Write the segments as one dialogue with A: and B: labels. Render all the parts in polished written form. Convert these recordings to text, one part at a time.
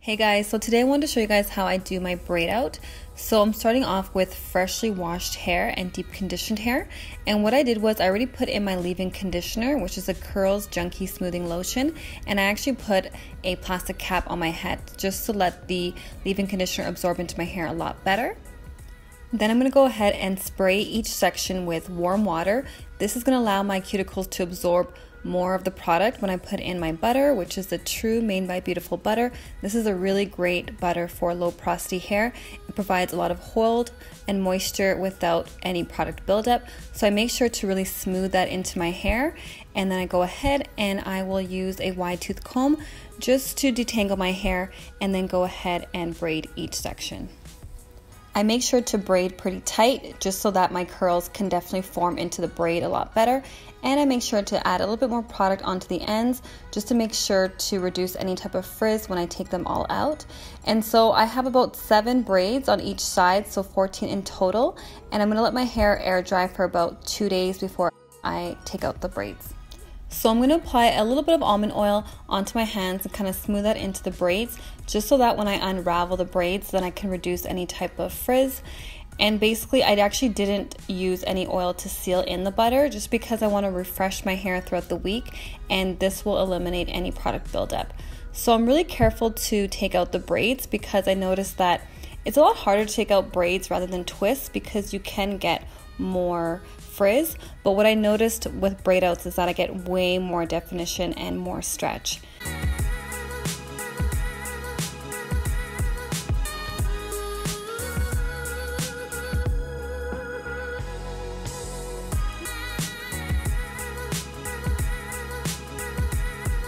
A: Hey guys, so today I wanted to show you guys how I do my braid out. So I'm starting off with freshly washed hair and deep conditioned hair. And what I did was I already put in my leave-in conditioner, which is a Curls Junkie Smoothing Lotion. And I actually put a plastic cap on my head just to let the leave-in conditioner absorb into my hair a lot better. Then I'm going to go ahead and spray each section with warm water. This is going to allow my cuticles to absorb more of the product when I put in my butter, which is the True Made by Beautiful butter. This is a really great butter for low porosity hair. It provides a lot of hold and moisture without any product buildup. So I make sure to really smooth that into my hair, and then I go ahead and I will use a wide tooth comb just to detangle my hair and then go ahead and braid each section. I make sure to braid pretty tight just so that my curls can definitely form into the braid a lot better. And I make sure to add a little bit more product onto the ends just to make sure to reduce any type of frizz when I take them all out. And so I have about 7 braids on each side, so 14 in total. And I'm going to let my hair air dry for about 2 days before I take out the braids. So I'm going to apply a little bit of almond oil onto my hands and kind of smooth that into the braids just so that when I unravel the braids then I can reduce any type of frizz. And basically I actually didn't use any oil to seal in the butter just because I want to refresh my hair throughout the week, and this will eliminate any product buildup. So I'm really careful to take out the braids because I noticed that it's a lot harder to take out braids rather than twists because you can get more frizz. But what I noticed with braid outs is that I get way more definition and more stretch.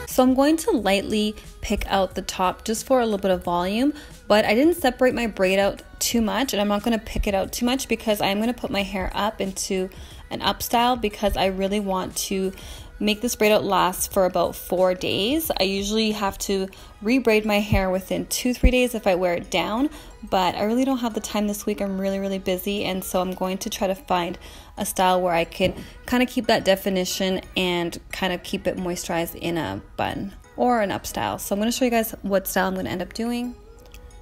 A: So I'm going to lightly pick out the top just for a little bit of volume, but I didn't separate my braid out too much, and I'm not going to pick it out too much because I'm going to put my hair up into an up style because I really want to make this braid out last for about 4 days. I usually have to re-braid my hair within 2-3 days if I wear it down, but I really don't have the time this week. I'm really busy, and so I'm going to try to find a style where I can kind of keep that definition and kind of keep it moisturized in a bun or an up style. So I'm going to show you guys what style I'm going to end up doing.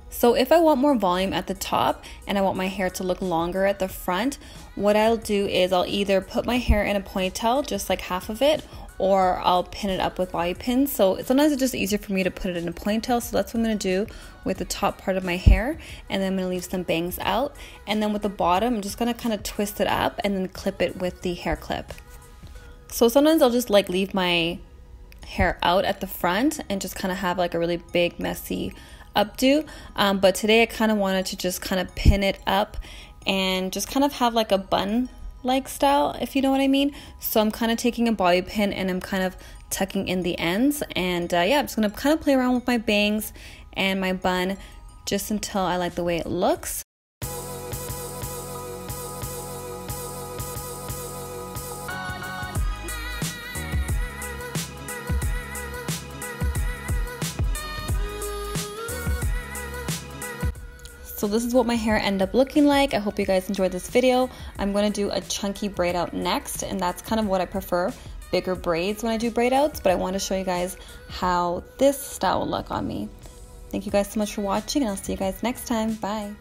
A: So if I want more volume at the top and I want my hair to look longer at the front, what I'll do is I'll either put my hair in a ponytail, just like half of it, or I'll pin it up with bobby pins. So sometimes it's just easier for me to put it in a ponytail, so that's what I'm going to do with the top part of my hair, and then I'm going to leave some bangs out. And then with the bottom, I'm just going to kind of twist it up and then clip it with the hair clip. So sometimes I'll just like leave my hair out at the front and just kind of have like a really big messy updo, but today I kind of wanted to just kind of pin it up and just kind of have like a bun like style, if you know what I mean. So I'm kind of taking a bobby pin and I'm kind of tucking in the ends, and yeah, I'm just gonna kind of play around with my bangs and my bun just until I like the way it looks. So this is what my hair ended up looking like. I hope you guys enjoyed this video. I'm going to do a chunky braid out next, and that's kind of what I prefer, bigger braids when I do braid outs, but I want to show you guys how this style will look on me. Thank you guys so much for watching, and I'll see you guys next time. Bye.